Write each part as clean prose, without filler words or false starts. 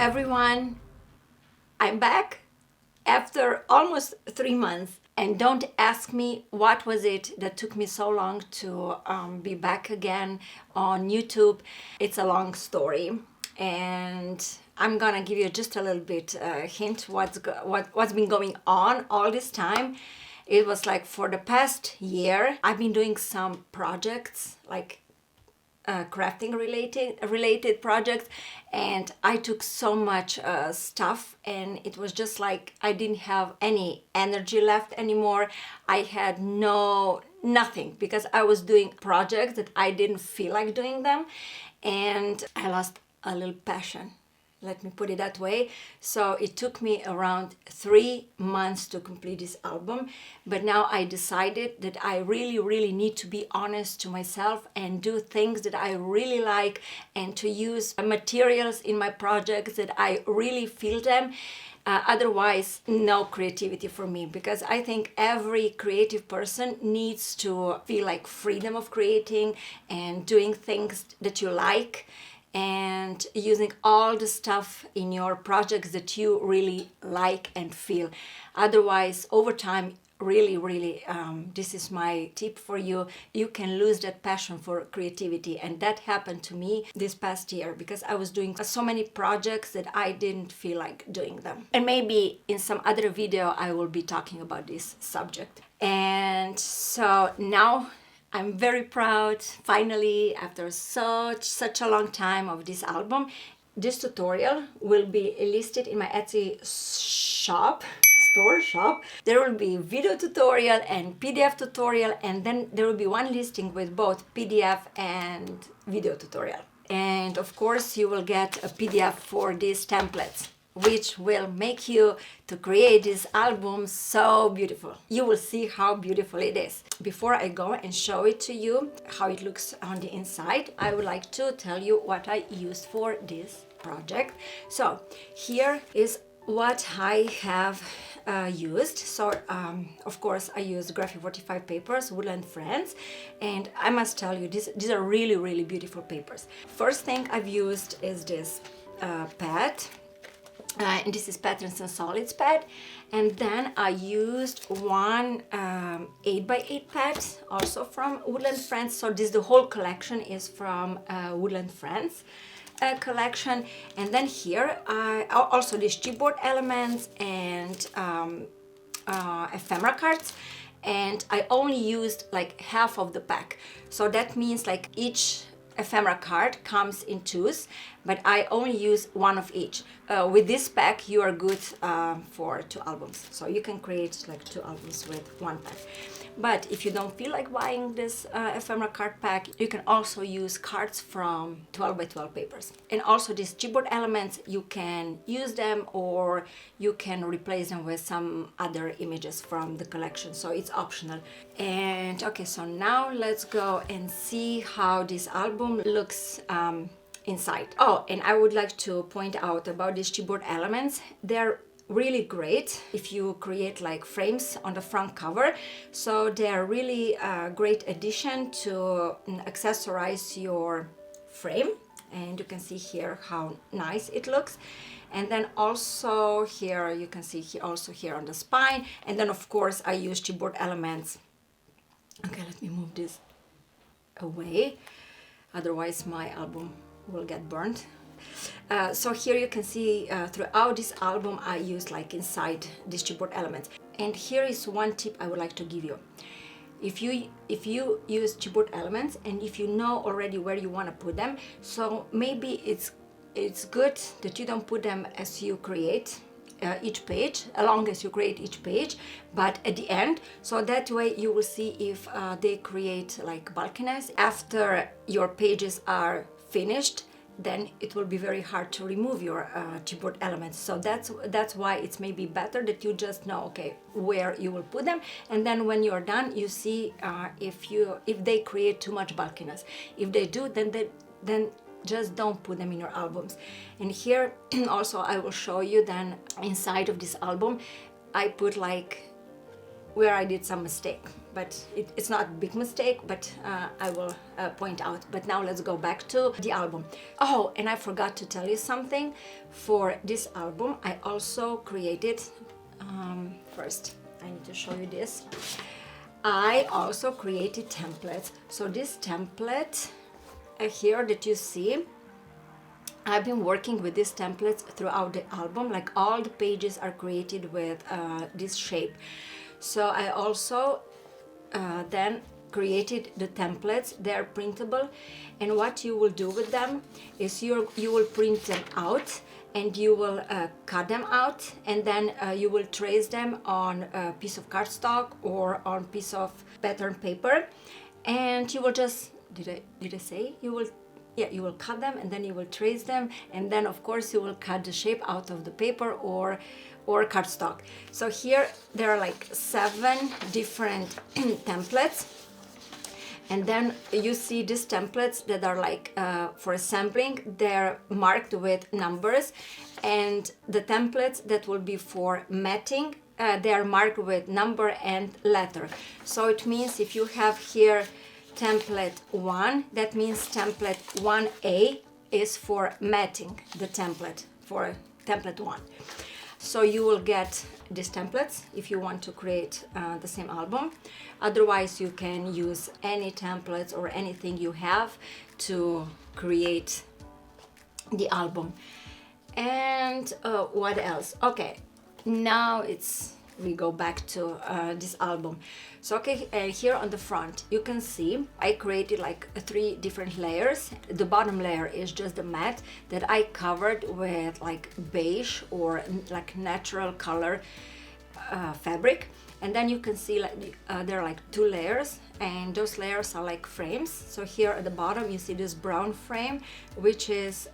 everyone, I'm back after almost 3 months, and don't ask me what was it that took me so long to be back again on YouTube. It's a long story, and I'm gonna give you just a little bit hint what's been going on all this time. It was like for the past year I've been doing some projects like crafting related projects, and I took so much stuff, and it was just like I didn't have any energy left anymore. I had nothing because I was doing projects that I didn't feel like doing them, and I lost a little passion. Let me put it that way. So it took me around 3 months to complete this album, but now I decided that I really need to be honest to myself and do things that I really like, and to use materials in my projects that I really feel them. Otherwise, no creativity for me, because I think every creative person needs to feel like freedom of creating and doing things that you like, and using all the stuff in your projects that you really like and feel. Otherwise, over time, really, this is my tip for you, you can lose that passion for creativity. And that happened to me this past year because I was doing so many projects that I didn't feel like doing them. And maybe in some other video I will be talking about this subject. And so now I'm very proud, finally, after such a long time, of this album. This tutorial will be listed in my Etsy shop. There will be video tutorial and PDF tutorial, and then there will be one listing with both PDF and video tutorial. And of course you will get a PDF for these templates, which will make you to create this album so beautiful. You will see how beautiful it is. Before I go and show it to you, how it looks on the inside, I would like to tell you what I used for this project. So here is what I have used. So of course I used Graphic 45 papers, Woodland Friends, and I must tell you, these are really beautiful papers. First thing I've used is this pad. And this is Patterns and Solids pad, and then I used one 8x8 pad also from Woodland Friends. So the whole collection is from Woodland Friends collection. And then here also these chipboard elements and ephemera cards, and I only used like half of the pack. So that means like each ephemera card comes in twos, but I only use one of each. With this pack you are good for 2 albums, so you can create like 2 albums with 1 pack. But if you don't feel like buying this ephemera card pack, you can also use cards from 12x12 papers. And also these chipboard elements, you can use them or you can replace them with some other images from the collection, so it's optional. And okay, so now let's go and see how this album looks inside. Oh, and I would like to point out about these chipboard elements. They're really great if you create like frames on the front cover. So they're really a great addition to accessorize your frame, and you can see here how nice it looks. And then also here you can see here on the spine. And then of course I use chipboard elements. Okay, let me move this away, otherwise my album will get burnt. So here you can see throughout this album I used like inside these chipboard elements. And here is one tip I would like to give you. If you use chipboard elements and if you know already where you want to put them, so maybe it's good that you don't put them as you create each page, as long as you create each page, but at the end, so that way you will see if they create like bulkiness. After your pages are finished, then it will be very hard to remove your chipboard elements. So that's why it's maybe better that you just know, okay, where you will put them, and then when you're done, you see if they create too much bulkiness. If they do, then just don't put them in your albums. And here also I will show you then inside of this album I put like where I did some mistake, but it's not a big mistake, but I will point out. But now let's go back to the album. Oh, and I forgot to tell you something. For this album, I also created, first I need to show you this. I also created templates. So this template here that you see, I've been working with these templates throughout the album. Like all the pages are created with this shape. So I also then created the templates. They're printable, and what you will do with them is you will print them out, and you will cut them out, and then you will trace them on a piece of cardstock or on a piece of pattern paper, and you will just, did I say? You will cut them, and then you will trace them, and then of course you will cut the shape out of the paper or cardstock. So here there are like 7 different templates. And then you see these templates that are like for assembling, they're marked with numbers, and the templates that will be for matting, they are marked with number and letter. So it means if you have here template 1, that means template 1A is for matting the template, for template 1. So you will get these templates if you want to create the same album. Otherwise, you can use any templates or anything you have to create the album. And what else? Okay, now we go back to this album. So okay, here on the front you can see I created like 3 different layers. The bottom layer is just the matte that I covered with like beige or like natural color fabric, and then you can see like there are like 2 layers, and those layers are like frames. So here at the bottom you see this brown frame, which is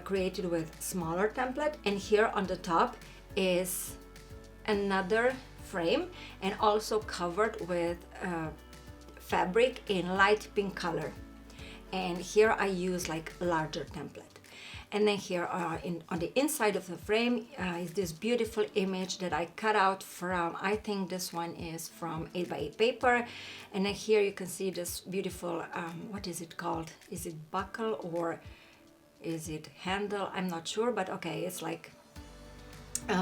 created with smaller template, and here on the top is another frame and also covered with fabric in light pink color, and here I use like larger template. And then here on the inside of the frame is this beautiful image that I cut out from, I think this one is from 8x8 paper. And then here you can see this beautiful, what is it called? Is it buckle or is it handle? I'm not sure, but okay, it's like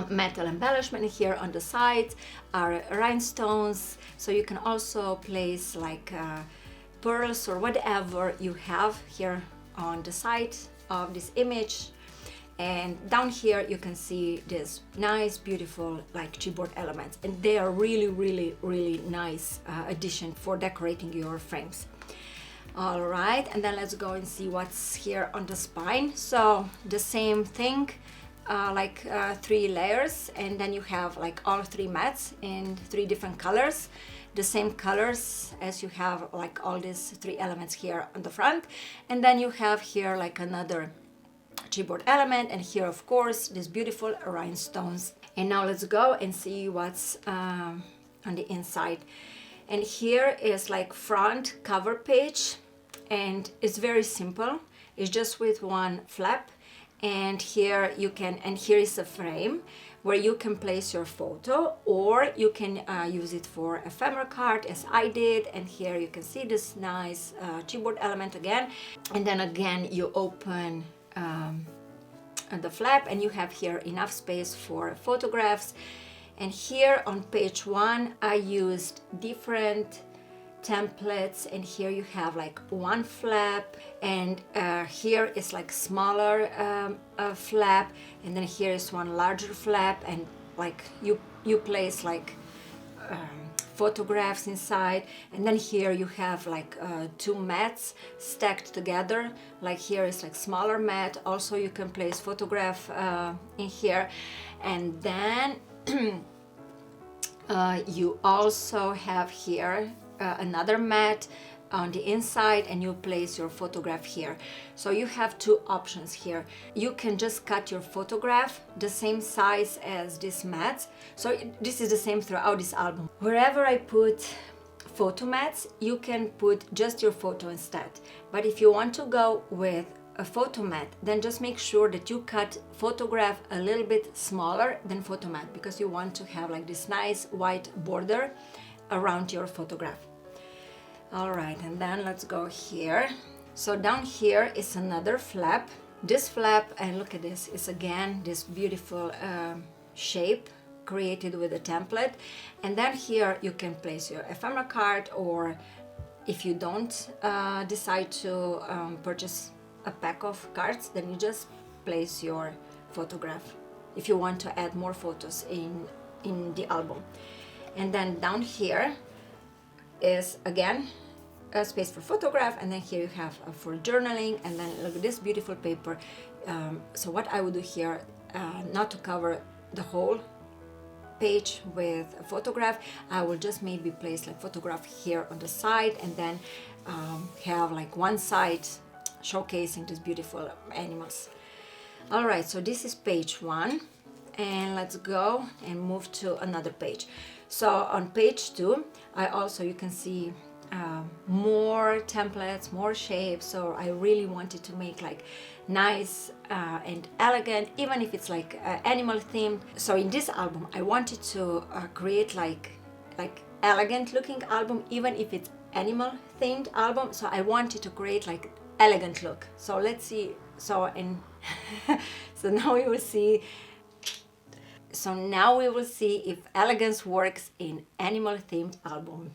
metal embellishment. Here on the sides are rhinestones, so you can also place like pearls or whatever you have here on the side of this image. And down here you can see this nice beautiful like chipboard elements, and they are really nice addition for decorating your frames. All right, and then let's go and see what's here on the spine. So the same thing, 3 layers, and then you have like all 3 mats in 3 different colors, the same colors as you have like all these 3 elements here on the front. And then you have here like another chipboard element, and here of course these beautiful rhinestones. And now let's go and see what's on the inside. And here is like front cover page, and it's very simple. It's just with 1 flap, and here you can, and here is a frame where you can place your photo, or you can use it for ephemera card as I did. And here you can see this nice chipboard element again, and then again you open the flap, and you have here enough space for photographs. And here on page 1 I used different templates, and here you have like 1 flap, and here is like smaller flap, and then here is 1 larger flap, and like you place like photographs inside. And then here you have like 2 mats stacked together, like here is like smaller mat, also you can place photograph in here. And then you also have here another mat on the inside, and you place your photograph here. So you have 2 options here. You can just cut your photograph the same size as this mat. So this is the same throughout this album. Wherever I put photo mats, you can put just your photo instead. But if you want to go with a photo mat, then just make sure that you cut photograph a little bit smaller than photo mat, because you want to have like this nice white border around your photograph. All right, and then let's go here. So down here is another flap. This flap, and look at this, is again this beautiful shape created with a template. And then here you can place your ephemera card, or if you don't decide to purchase a pack of cards, then you just place your photograph if you want to add more photos in the album. And then down here is again a space for photograph, and then here you have for journaling, and then look at this beautiful paper. So what I would do here, not to cover the whole page with a photograph, I will just maybe place like photograph here on the side, and then have like one side showcasing these beautiful animals. All right, so this is page 1, and let's go and move to another page. So on page 2, you can see more templates, more shapes. So I really wanted to make like nice and elegant, even if it's like animal themed. So in this album I wanted to create like elegant looking album, even if it's animal themed album. So I wanted to create like elegant look. So let's see. So now we will see. So now we will see if elegance works in animal themed album.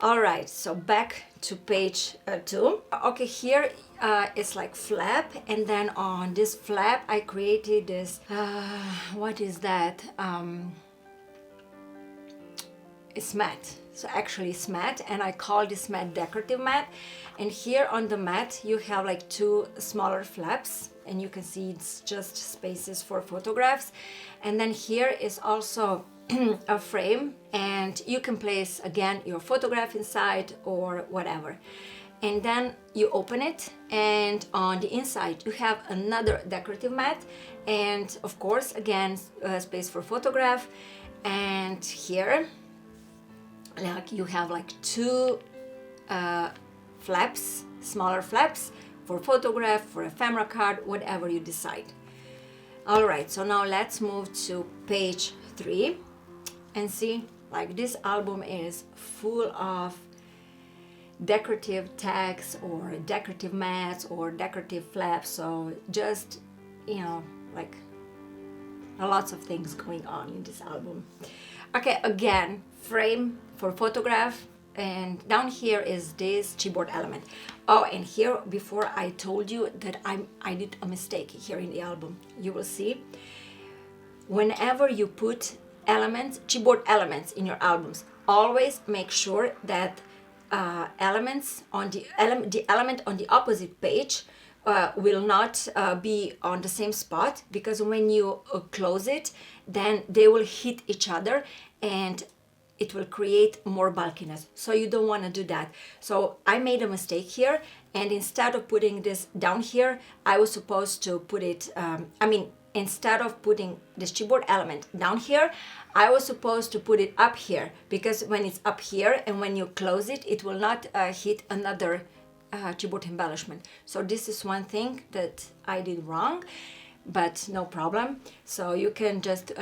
All right, so back to page 2. Okay, here is like flap, and then on this flap I created this, what is that? It's mat. So actually it's mat, and I call this mat decorative mat. And here on the mat you have like 2 smaller flaps, and you can see it's just spaces for photographs. And then here is also a frame, and you can place again your photograph inside or whatever. And then you open it, and on the inside you have another decorative mat, and of course again space for photograph. And here like you have like 2 flaps, smaller flaps for photograph, for ephemera card, whatever you decide. All right, so now let's move to page 3 and see, like this album is full of decorative tags or decorative mats or decorative flaps. So just, you know, like lots of things going on in this album. Okay, again, frame for photograph, and down here is this chipboard element. Oh, and here before I told you that I did a mistake here in the album. You will see, whenever you put elements, chipboard elements in your albums, always make sure that the element on the opposite page will not be on the same spot, because when you close it, then they will hit each other and it will create more bulkiness. So you don't want to do that. So I made a mistake here, and instead of putting this down here, I was supposed to put it, instead of putting this chipboard element down here, I was supposed to put it up here, because when it's up here and when you close it, it will not hit another chipboard embellishment. So this is one thing that I did wrong, but no problem. So you can just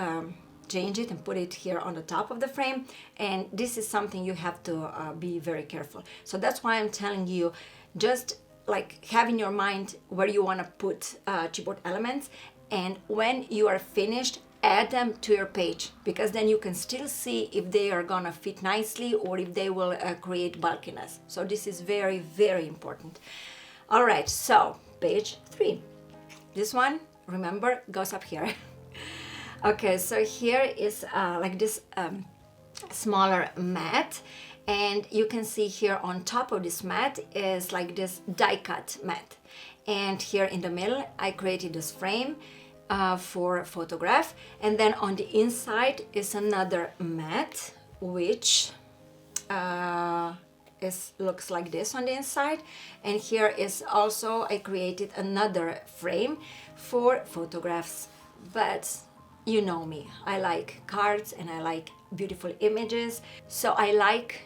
change it and put it here on the top of the frame, and this is something you have to be very careful. So that's why I'm telling you, just like have in your mind where you want to put chipboard elements, and when you are finished, add them to your page, because then you can still see if they are gonna fit nicely or if they will create bulkiness. So this is very, very important. All right, so page 3. This one, remember, goes up here. Okay, so here is like this smaller mat, and you can see here on top of this mat is like this die cut mat, and here in the middle I created this frame for photograph, and then on the inside is another mat which looks like this on the inside, and here is also I created another frame for photographs. But you know me, I like cards and I like beautiful images, so I like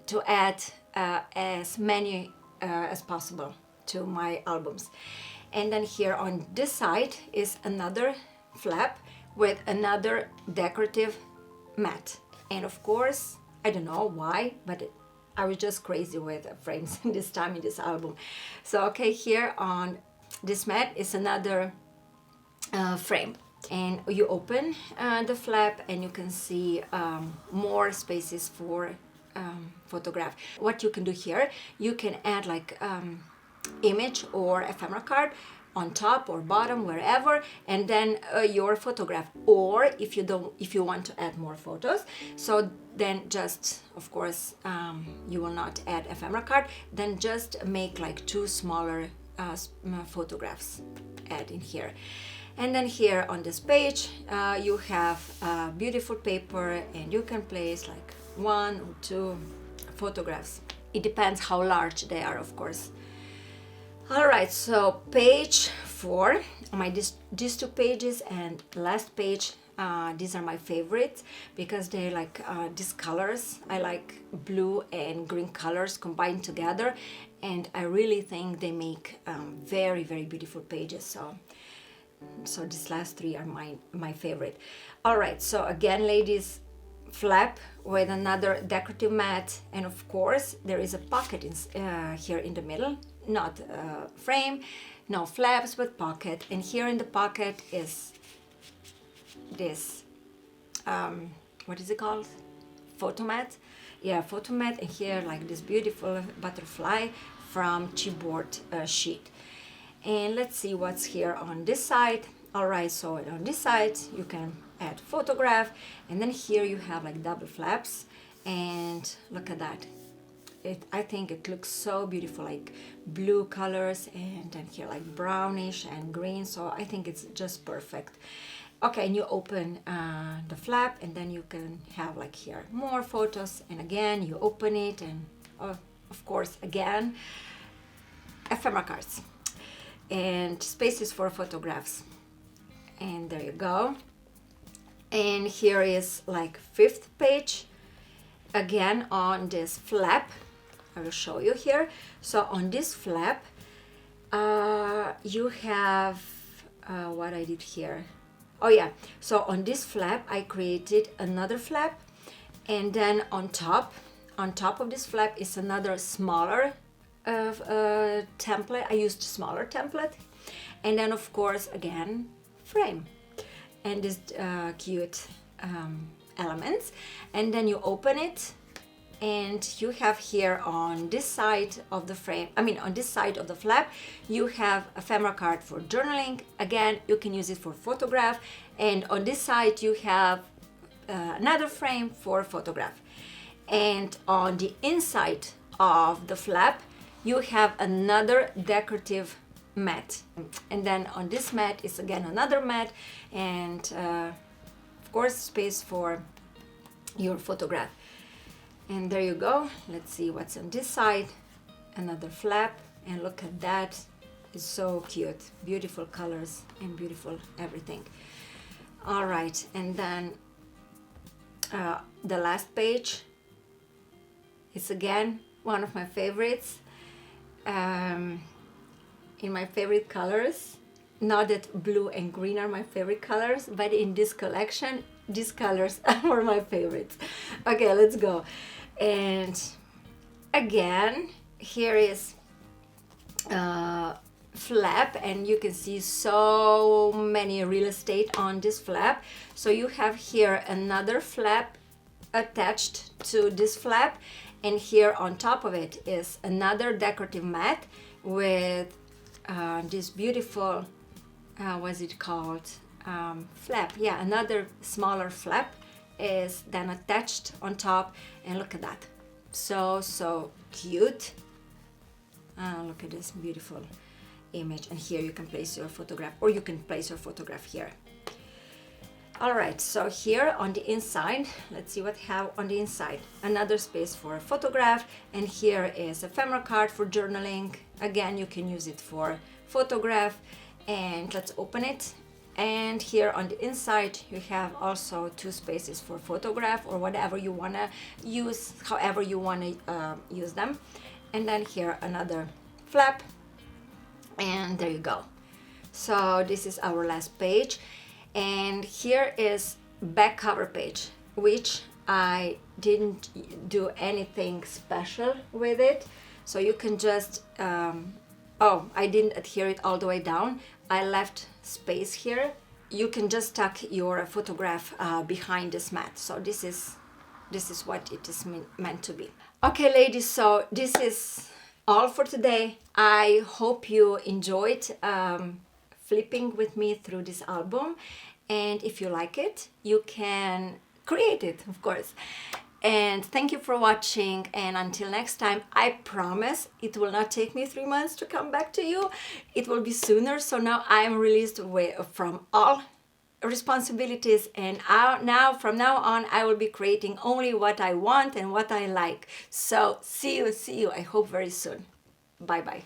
to add as many as possible to my albums. And then here on this side is another flap with another decorative mat, and of course I don't know why, but I was just crazy with frames this time in this album. So okay, here on this mat is another frame, and you open the flap and you can see more spaces for photograph. What you can do here, you can add like image or ephemera card on top or bottom, wherever, and then your photograph. Or if you want to add more photos, so then just, of course, you will not add ephemera card, then just make like two smaller photographs, add in here. And then here on this page you have beautiful paper, and you can place like 1 or 2 photographs. It depends how large they are, of course. All right, so page 4, these 2 pages and last page, these are my favorites because they like these colors. I like blue and green colors combined together, and I really think they make very, very beautiful pages. So these last 3 are my favorite. All right, so again, ladies, flap with another decorative mat, and of course there is a pocket here in the middle, not frame, no flaps, but pocket. And here in the pocket is this what is it called, photo mat? Yeah, photo mat. And here like this beautiful butterfly from chipboard sheet. And let's see what's here on this side. All right, so on this side you can add photograph, and then here you have like double flaps, and look at that. I think it looks so beautiful, like blue colors, and then here like brownish and green. So I think it's just perfect. Okay, and you open the flap, and then you can have like here more photos, and again you open it, and of course again ephemera cards and spaces for photographs. And there you go. And here is like 5th page, again on this flap. I will show you here. So on this flap you have what I did here. Oh yeah, so on this flap I created another flap, and then on top of this flap is another smaller template. I used smaller template, and then of course again frame and this cute elements. And then you open it, and you have here on this side of the frame, on this side of the flap, you have a ephemera card for journaling. Again, you can use it for photograph. And on this side you have another frame for photograph. And on the inside of the flap you have another decorative mat, and then on this mat is again another mat, and of course space for your photograph. And there you go. Let's see what's on this side. Another flap, and look at that. It's so cute, beautiful colors and beautiful everything. All right, and then the last page is again one of my favorites, in my favorite colors. Not that blue and green are my favorite colors, but in this collection these colors are my favorites. Okay, let's go. And again, here is flap, and you can see so many real estate on this flap. So you have here another flap attached to this flap, and here on top of it is another decorative mat with this beautiful what's it called, flap. Yeah, another smaller flap is then attached on top, and look at that, so cute. Look at this beautiful image, and here you can place your photograph, or you can place your photograph here. All right, so here on the inside, let's see what I have on the inside. Another space for a photograph, and here is a ephemera card for journaling. Again, you can use it for photograph. And let's open it, and here on the inside you have also 2 spaces for photograph, or whatever you want to use, however you want to use them. And then here another flap, and there you go. So this is our last page, and here is back cover page, which I didn't do anything special with it. So you can just, oh, I didn't adhere it all the way down. I left space here. You can just tuck your photograph behind this mat. So this is what it is meant to be. Okay, ladies, so this is all for today. I hope you enjoyed flipping with me through this album. And if you like it, you can create it, of course. And thank you for watching, and until next time, I promise it will not take me 3 months to come back to you. It will be sooner. So now I'm released from all responsibilities, and from now on I will be creating only what I want and what I like. So see you, I hope very soon. Bye bye.